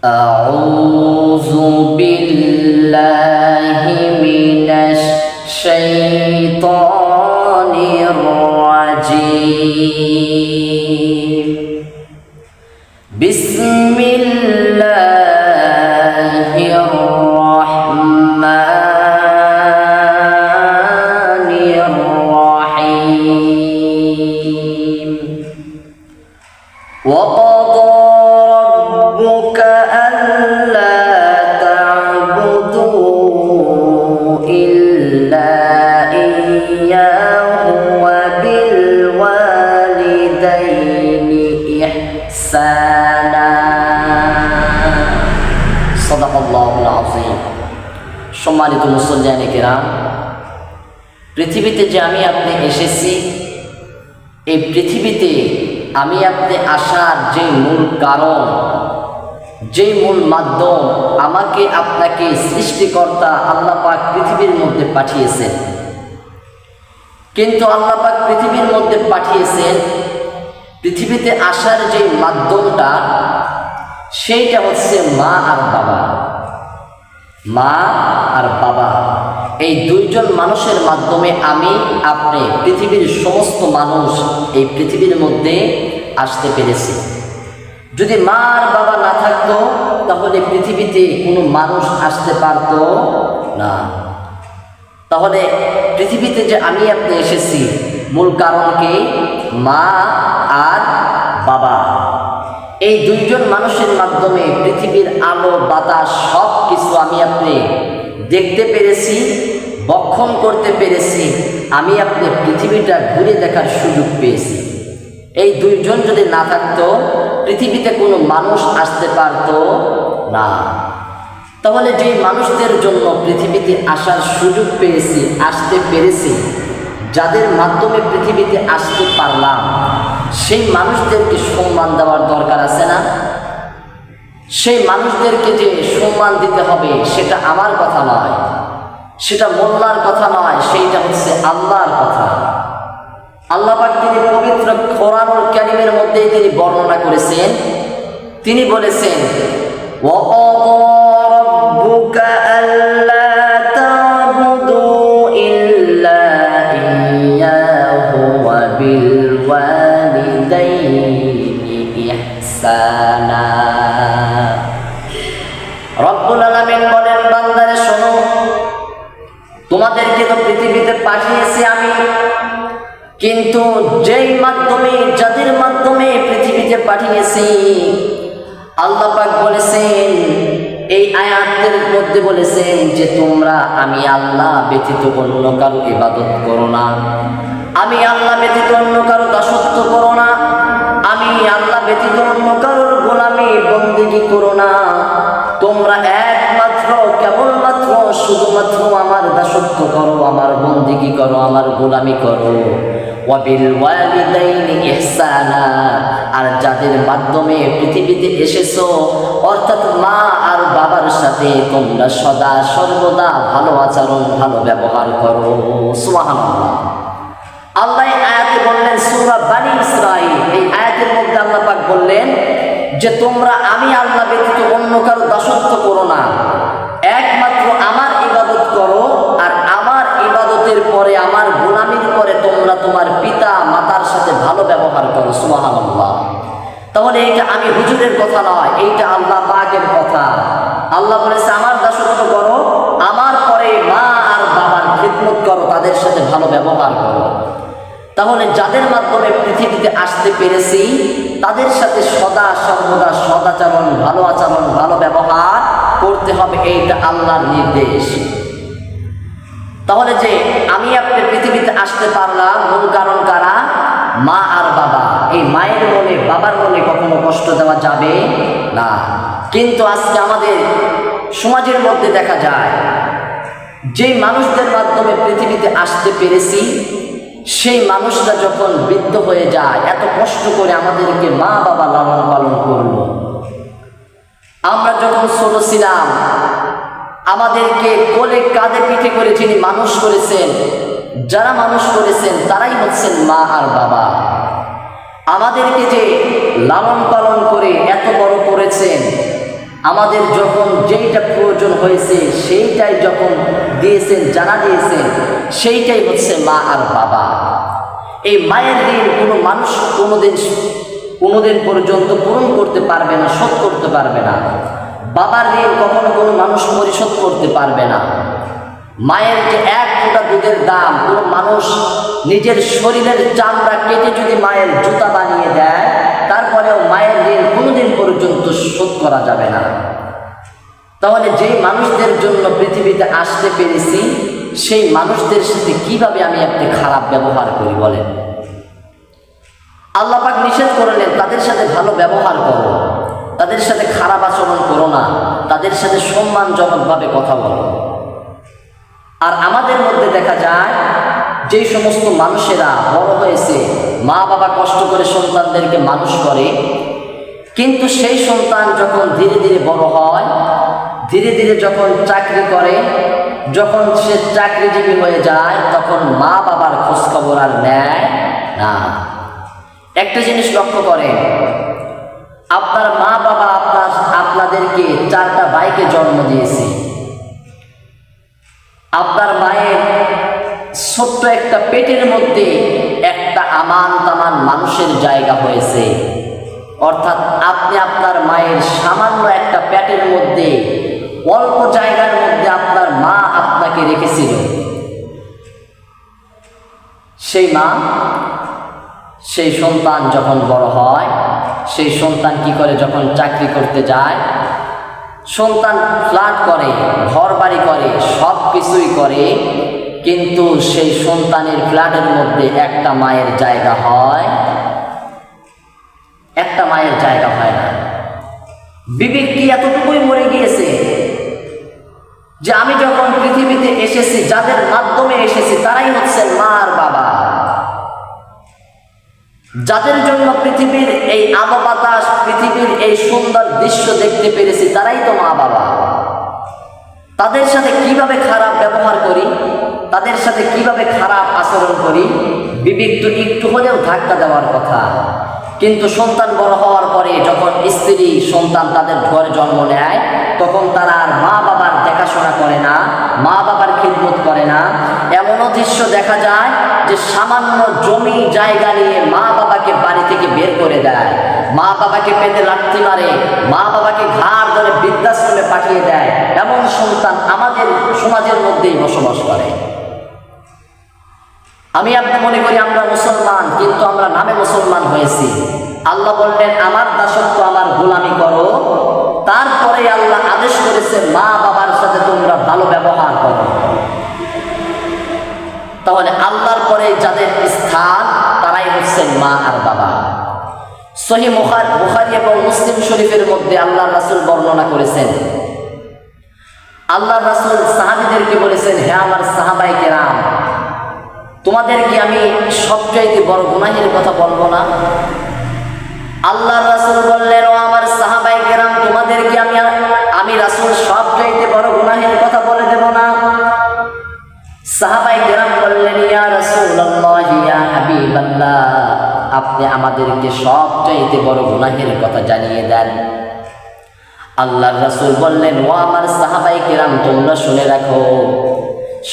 أعوذ بالله من الشيطان الرجيم بسم الله الرحمن الرحيم وقضى ربك ألا تعبدوا إلا إياه وبالوالدين إحسانا صدق الله العظيم সম্মানিত মুসল্লিয়ানে কেরাম, পৃথিবীতে যে আমি আপনি এসেছি, এই পৃথিবীতে আমি আপনি আসার যে মূল কারণ, যে মূল মাধ্যম, আমাকে আপনাকে সৃষ্টিকর্তা আল্লাহ পাক পৃথিবীর মধ্যে পাঠিয়েছেন। কিন্তু আল্লাহ পাক পৃথিবীর মধ্যে পাঠিয়েছেন, পৃথিবীতে আসার যে মাধ্যমটা, সেইটা হচ্ছে মা আর বাবা। মা আর বাবা, এই দুইজন মানুষের মাধ্যমে আমি আপনি পৃথিবীর সমস্ত মানুষ এই পৃথিবীর মধ্যে আসতে পেরেছি। যদি মা আর বাবা না থাকতো তাহলে পৃথিবীতে কোনো মানুষ আসতে পারতো না। তাহলে পৃথিবীতে যে আমি আপনি এসেছি, মূল কারণ কি? মা আর বাবা। এই দুইজন মানুষের মাধ্যমে পৃথিবীর আলো বাতাস সব কিছু আমি আপনি দেখতে পেরেছি, বক্ষণ করতে পেরেছি, আমি আপনি পৃথিবীটা ঘুরে দেখার সুযোগ পেয়েছি। এই দুইজন যদি না থাকতো পৃথিবীতে কোনো মানুষ আসতে পারতো না। তাহলে যে মানুষদের জন্য পৃথিবীতে আসার সুযোগ পেয়েছি, আসতে পেরেছি, যাদের মাধ্যমে পৃথিবীতে আসতে পারলাম, সেই মানুষদেরকে সম্মান দেওয়ার দরকার আছে না? সেই মানুষদেরকে যে সম্মান দিতে হবে সেটা আমার কথা নয়, সেটা মোল্লার কথা নয়, সেইটা হচ্ছে আল্লাহর কথা। আল্লাহ পাক তিনি পবিত্র কোরআনুল কারীমের মধ্যেই তিনি বর্ণনা করেছেন। তিনি বলেছেন, ওয়াকাদা রাব্বুকা আল্লা তা'বুদু ইল্লা ইয়্যাহু ওয়া বিল ওয়ালিদাইনি ইহসানা। রব্বুল আলামিন বলেন, বান্দারে শোনো, তোমাদেরকে তো পৃথিবীতে পাঠিয়েছি আমি, কিন্তু যেই মাধ্যমে, যাদের মাধ্যমে পৃথিবীতে পাঠিয়েছি, আল্লাহ পাক বলেছেন, এই আয়াতের মধ্যে বলেছেন যে তোমরা আমি আল্লাহ ব্যতীত অন্য কারো ইবাদত করো না, আমি আল্লাহ ব্যতীত অন্য কারো দাসত্ব করো না, আমি আল্লাহ ব্যতীত অন্য কারোর গোলামি বন্দেগী করো না। তোমরা একমাত্র কেবলমাত্র শুধুমাত্র আমার দাসত্ব করো, আমার বন্দেগী করো, আমার গোলামি করো। ওয়াবিল ওয়ালিদাইনি ইহসানা, আর যাদের মাধ্যমে পৃথিবীতে এসেছো, অর্থাৎ মা আর বাবার সাথে তোমরা সদা সর্বদা ভালো আচরণ, ভালো ব্যবহার করো। সুবহানাল্লাহ। আল্লাহ আয়াতে বললেন, সূরা বানী ইসরাঈল, এই আয়াতের মধ্যে আল্লাহ পাক বললেন যে তোমরা আমি আল্লাহ ব্যতীত অন্য কারো দাসত্ব করো না, একমাত্র আমার ইবাদত করো, আর আমার ইবাদতের পরে, আমার গোলামির পরে তোমরা তোমার পিতা মাতার সাথে ভালো ব্যবহার করো। সুবহানাল্লাহ। তাহলে এটা আমি হুজুরের কথা নয়, এইটা আল্লাহ পাকের কথা। আল্লাহ বলেছে আমার দাসত্ব করো, আমার পরে মা আর বাবার খিদমত করো, তাদের সাথে ভালো ব্যবহার করো। তাহলে যাদের মাধ্যমে পৃথিবীতে আসতে পেরেছি, তাদের সাথে সদা সর্বদা সদাচরণ, ভালো আচরণ, ভালো ব্যবহার করতে হবে, এইটা আল্লাহর নির্দেশ। তাহলে যে আমি আপনি পৃথিবীতে আসতে পারলাম, মূল কারণ কারা? মা আর বাবা। এই মায়ের মনে, বাবার মনে কখনো কষ্ট দেওয়া যাবে না। কিন্তু আজকে আমাদের সমাজের মধ্যে দেখা যায়, যে মানুষদের মাধ্যমে পৃথিবীতে আসতে পেরেছি, সেই মানুষরা যখন বৃদ্ধ হয়ে যায়, এত কষ্ট করে আমাদেরকে মা বাবা লালন পালন করলো। আমরা যখন ছোট ছিলাম, আমাদেরকে কোলে কাঁধে পিঠে করে যিনি মানুষ করেছেন, যারা মানুষ করেছেন তারাই হচ্ছেন মা আর বাবা। আমাদেরকে যে লালন পালন করে এত বড় করেছেন, আমাদের যখন যেইটা প্রয়োজন হয়েছে সেইটাই যখন দিয়েছেন, জানা দিয়েছেন, সেইটাই হচ্ছে মা আর বাবা। এই মায়ের ঋণ কোনো মানুষ কোনোদিন পর্যন্ত পূরণ করতে পারবে না, শোধ করতে পারবে না। বাবার ঋণ কখনো কোনো মানুষ পরিশোধ করতে পারবে না। মায়ের যে এক ফোঁটা দুধের দাম কোনো মানুষ নিজের শরীরের চামড়া কেটে যদি মায়ের জুতা বানিয়ে দেয়, তারপরেও মায়ের ঋণ কোনোদিন পর্যন্ত শোধ করা যাবে না। তাহলে যেই মানুষদের জন্য পৃথিবীতে আসতে পেরেছি, সেই মানুষদের সাথে কিভাবে আমি একটি খারাপ ব্যবহার করি বলেন? আল্লাহ পাক নিষেধ করলেন তাদের সাথে ভালো ব্যবহার করো, তাদের সাথে খারাপ আচরণ করো না, তাদের সাথে সম্মানজনকভাবে কথা বলো। আর আমাদের মধ্যে দেখা যায় যেই সমস্ত মানুষেরা বড় হয়েছে, মা বাবা কষ্ট করে সন্তানদেরকে মানুষ করে, কিন্তু সেই সন্তান যখন ধীরে ধীরে বড় হয়, ধীরে ধীরে যখন চাকরি করে, যখন সে চাকরিজীবী হয়ে যায়, তখন মা বাবার খোঁজখবর আর নেয় না। একটা জিনিস লক্ষ্য করেন, আপনার মা বাবা আপনাদেরকে 4টা ভাইকে জন্ম দিয়েছে। আপনার মায়ের ছোট্ট একটা পেটের মধ্যে একটা আমান তামান মানুষের জায়গা হয়েছে। অর্থাৎ আপনি আপনার মায়ের সামান্য একটা পেটের মধ্যে, অল্প জায়গার মধ্যে আপনার মা আপনাকে রেখেছিল। সেই মা, সেই সন্তান যখন বড় হয়, সেই সন্তান কি করে, যখন চাকরি করতে যায়, সন্তান ফ্ল্যাট করে, ঘর বাড়ি করে, সব কিছুই করে, কিন্তু সেই সন্তানের ফ্ল্যাটের মধ্যে একটা মায়ের জায়গা হয়, একটা মায়ের জায়গা হয় না। বিবেক কি এতটুকুই মরে গিয়েছে যে আমি যখন পৃথিবীতে এসেছি, যাদের মাধ্যমে এসেছি তারাই হচ্ছেন মা আর বাবা। যাদের জন্য পৃথিবীর এই আলো বাতাস, পৃথিবীর এই সুন্দর দৃশ্য দেখতে পেরেছি, তারাই তো মা বাবা। তাদের সাথে কিভাবে খারাপ ব্যবহার করি, তাদের সাথে কিভাবে খারাপ আচরণ করি, বিবেক তো একটু হলেও ধাক্কা দেওয়ার কথা। কিন্তু সন্তান বড় হওয়ার পরে যখন স্ত্রী সন্তান তাদের ঘরে জন্ম নেয়, তখন তারা আর মা বাবার দেখাশোনা করে না, মা বাবার খিদমত করে না। এমনও দৃশ্য দেখা যায় যে সামান্য জমি জায়গা নিয়ে মা বাবাকে বাড়ি থেকে বের করে দেয়, মা বাবাকে পেটে লাথি মারে, মা বাবাকে ঘাড় ধরে বৃদ্ধাশ্রমে পাঠিয়ে দেয়। এমন সন্তান আমাদের সমাজের মধ্যেই বসবাস করে। আমি আপনি মনে করি আমরা মুসলমান, কিন্তু আমরা নামে মুসলমান হয়েছি। আল্লাহ বললেন আমার দাসত্ব, আমার গোলামি করো। তারপরে আল্লাহ আদেশ করেছে মা বাবার সাথে তোমরা ভালো ব্যবহার করো। তাহলে আল্লাহর পরে যাদের স্থান, তারাই হচ্ছেন মা আর বাবা। সহিহ বুখারী এবং মুসলিম শরীফের মধ্যে আল্লাহ রাসূল বর্ণনা করেছেন, আল্লাহ রাসূল সাহাবীদেরকে বলেছেন, হে আমার সাহাবায়ে কেরাম, তোমাদেরকে আমি সবচাইতে বড় গুনাহের কথা বলবো না? আল্লাহ রাসূল বললেন, ও আমার সাহাবায়ে কেরাম, তোমাদেরকে আমি রাসূল সবচাইতে বড় গুনাহের কথা বলে দেব না? সাহাবায়ে কেরাম বললেন, ইয়া রাসূলুল্লাহ, ইয়া হাবিবাল্লাহ, আপনি আমাদেরকে সবচাইতে বড় গুনাহের কথা জানিয়ে দেন। আল্লাহর রাসূল বললেন, ও আমার সাহাবায়ে কেরাম, তোমরা শুনে রাখো,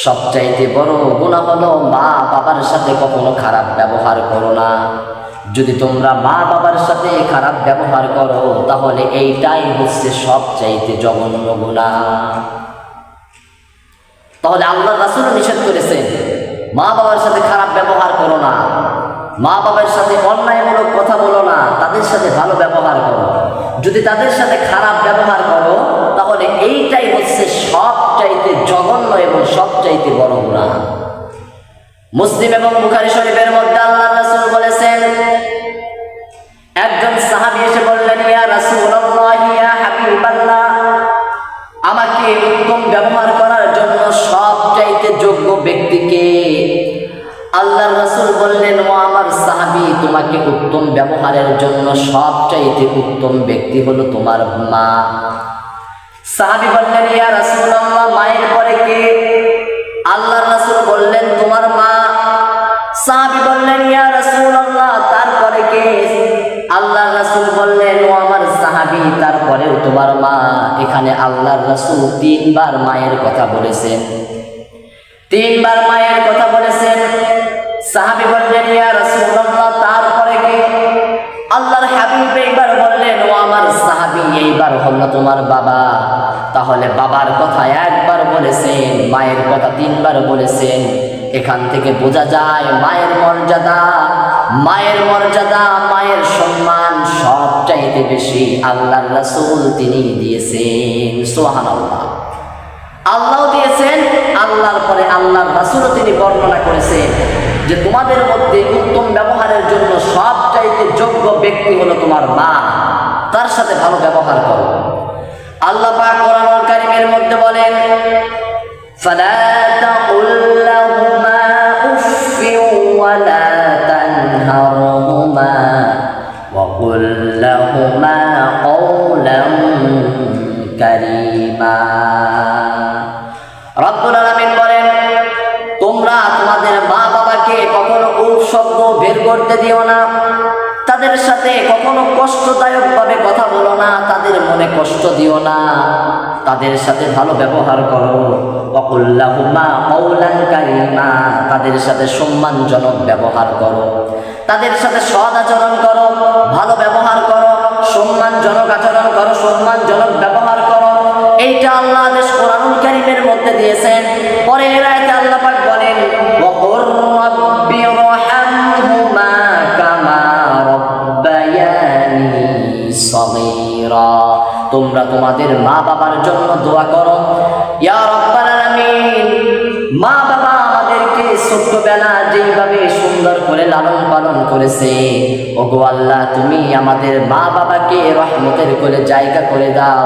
সবচাইতে বড় গুনাহ হলো মা বাবার সাথে কখনো খারাপ ব্যবহার করো না। যদি তোমরা মা বাবার সাথে খারাপ ব্যবহার করো, তাহলে এইটাই হচ্ছে সবচাইতে জঘন্য গুনাহ। তাহলে আল্লাহ রাসূল নিষেধ করেছেন মা বাবার সাথে খারাপ ব্যবহার করো না, মা বাবার সাথে অন্যায়মূলক কথা বলো না, তাদের সাথে ভালো ব্যবহার করো। যদি তাদের সাথে খারাপ ব্যবহার করো, তাহলে এইটাই হচ্ছে সবচাইতে জঘন্য এবং সবচাইতে বড় গুনাহ। মুসলিম এবং বুখারী শরীফের মধ্যে আল্লাহ রাসূল বলেছেন, একজন সাহাবী এসে বললেন, ইয়া রাসূলুল্লাহ, ইয়া হাবিবাল্লাহ, আমাকে উত্তম ব্যবহার করার জন্য সবচাইতে যোগ্য ব্যক্তিকে? আল্লাহর রাসূল বললেন, ও আমার সাহাবী, তোমাকে উত্তম ব্যবহারের জন্য সবচাইতে উত্তম ব্যক্তি হলো তোমার মা। সাহাবী বললেন, ইয়া রাসূলুল্লাহ, মায়ের পরে কে? আল্লাহর রাসূল বললেন, তোমার মা। সাহাবী বললেন, ইয়া রাসূলুল্লাহ, তারপরে কে? আল্লাহর রাসূল বললেন, ও আমার সাহাবী, তারপরেও তোমার মা। এখানে আল্লাহর রাসূল তিনবার মায়ের কথা বলেছেন, তিনবার মায়ের কথা বলেছেন। সাহাবী বললেন, ইয়া রাসূলুল্লাহ, তারপরে কি? আল্লাহর হাবিব এইবার বললেন, ও আমার সাহাবী, এইবার হলো তোমার বাবা। তাহলে বাবার কথা একবার বলেছেন, মায়ের কথা তিনবার বলেছেন। এখান থেকে বোঝা যায় মায়ের মর্যাদা, মায়ের মর্যাদা, মায়ের সম্মান সবচাইতে বেশি আল্লাহর রাসূল তিনি দিয়েছেন। সুবহানাল্লাহ। আল্লাহ দিয়েছেন, আল্লাহর পরে আল্লাহর রাসূলও তিনি বর্ণনা করেছেন যে তোমাদের মধ্যে উত্তম ব্যবহারের জন্য সবচাইতে যোগ্য ব্যক্তি হলো তোমার মা, তার সাথে ভালো ব্যবহার করো। আল্লাহ পাক কোরআনুল কারীমের মধ্যে বলেন, ফালা তাকুল লাহুমা উফফিন ওয়া লা তানহারহুমা ওয়া কুল লাহুমা কওলান কারীমা। রব্বুল আলামিন বলেন, তোমরা তোমাদের মা বাবাকে কখনো উফ শব্দ বের করতে দিও না, তাদের সাথে কখনো কষ্টদায়ক ভাবে কথা বলো না, তাদের মনে কষ্ট দিও না, তাদের সাথে ভালো ব্যবহার করো। ওয়াকুল্লাহুমা কওলান কারীমা, তাদের সাথে সম্মানজনক ব্যবহার করো, তাদের সাথে সৎ আচরণ করো, ভালো ব্যবহার করো, সম্মানজনক আচরণ করো, সম্মানজনক ব্যবহার করো। এইটা আল্লাহ আদেশ কোরআনুল কারীমের মধ্যে দিয়েছেন। পরের আয়াতে আল্লাহ পাক বলেন, ওয়াকুর রাব্বিরহামহুমা কামা রাব্বায়ানি সগীরা। তোমরা তোমাদের মা বাবার জন্য দোয়া করো, ইয়া রাব্বাল আলামিন, মা বাবা আমাদেরকে ছোট্টবেলা যেইভাবে সুন্দর করে লালন পালন করেছে, ওগো আল্লাহ, তুমি আমাদের মা বাবাকে রহমতের কোলে জায়গা করে দাও।